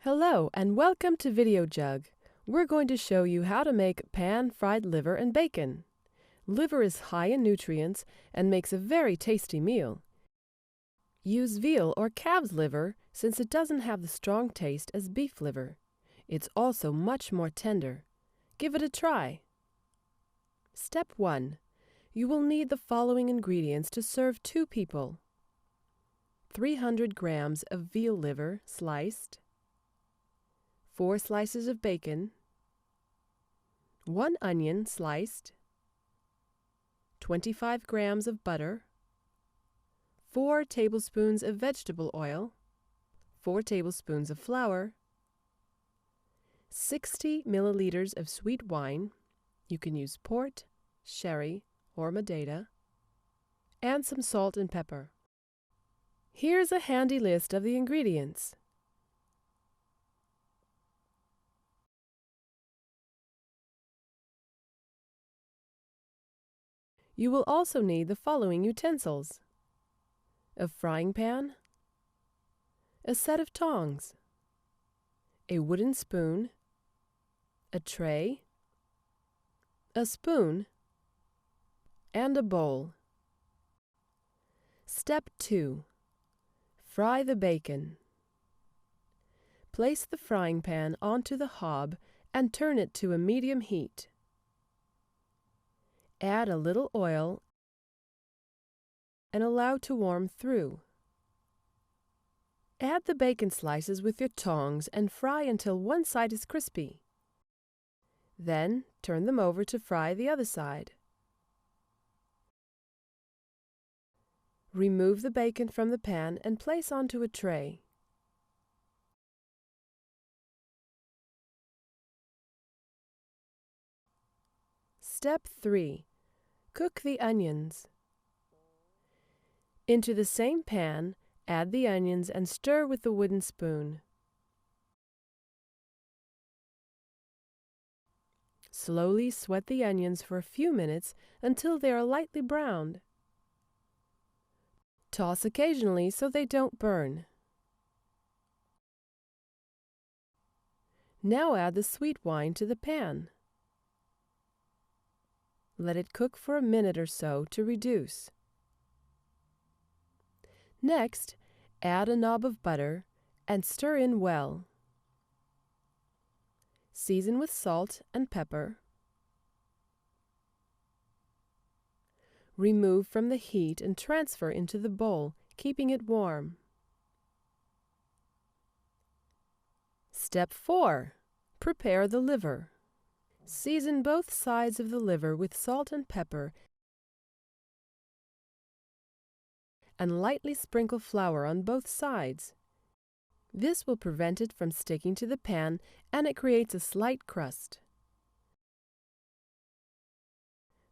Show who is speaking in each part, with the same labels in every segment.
Speaker 1: Hello and welcome to Videojug. We're going to show you how to make pan-fried liver and bacon. Liver is high in nutrients and makes a very tasty meal. Use veal or calf's liver since it doesn't have the strong taste as beef liver. It's also much more tender. Give it a try. Step 1. You will need the following ingredients to serve 2 people. 300 grams of veal liver sliced, 4 slices of bacon, 1 onion sliced, 25 grams of butter, 4 tablespoons of vegetable oil, 4 tablespoons of flour, 60 milliliters of sweet wine, you can use port, sherry, or Madeira, and some salt and pepper. Here's a handy list of the ingredients. You will also need the following utensils: a frying pan, a set of tongs, a wooden spoon, a tray, a spoon, and a bowl. Step 2. Fry the bacon. Place the frying pan onto the hob and turn it to a medium heat. Add a little oil and allow to warm through. Add the bacon slices with your tongs and fry until one side is crispy. Then turn them over to fry the other side. Remove the bacon from the pan and place onto a tray. Step 3. Cook the onions. Into the same pan, add the onions and stir with the wooden spoon. Slowly sweat the onions for a few minutes until they are lightly browned. Toss occasionally so they don't burn. Now add the sweet wine to the pan. Let it cook for a minute or so to reduce. Next, add a knob of butter and stir in well. Season with salt and pepper. Remove from the heat and transfer into the bowl, keeping it warm. Step 4. Prepare the liver. Season both sides of the liver with salt and pepper and lightly sprinkle flour on both sides. This will prevent it from sticking to the pan and it creates a slight crust.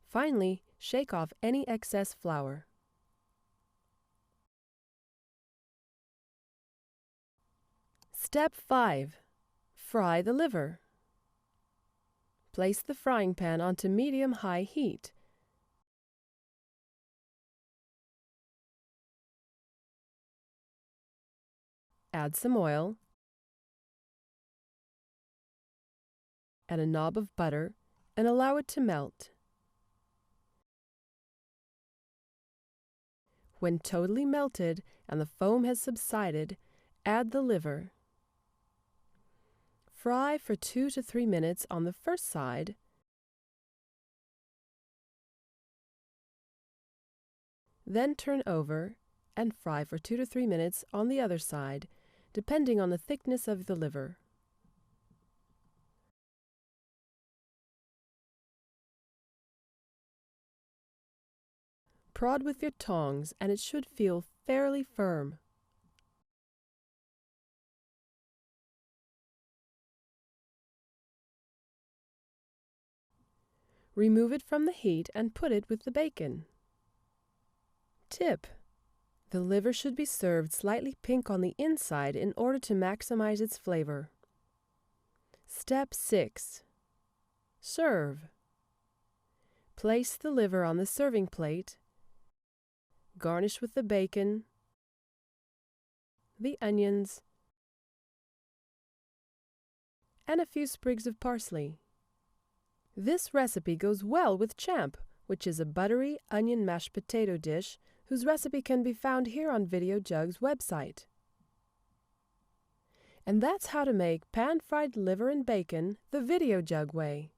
Speaker 1: Finally, shake off any excess flour. Step 5. Fry the liver. Place the frying pan onto medium-high heat. Add some oil, add a knob of butter, and allow it to melt. When totally melted and the foam has subsided, add the liver. Fry for 2 to 3 minutes on the first side, then turn over and fry for 2 to 3 minutes on the other side, depending on the thickness of the liver. Prod with your tongs and it should feel fairly firm. Remove it from the heat and put it with the bacon. Tip: the liver should be served slightly pink on the inside in order to maximize its flavor. Step 6. Serve. Place the liver on the serving plate. Garnish with the bacon, the onions, and a few sprigs of parsley. This recipe goes well with champ, which is a buttery onion mashed potato dish whose recipe can be found here on Videojug's website. And that's how to make pan-fried liver and bacon the Videojug way.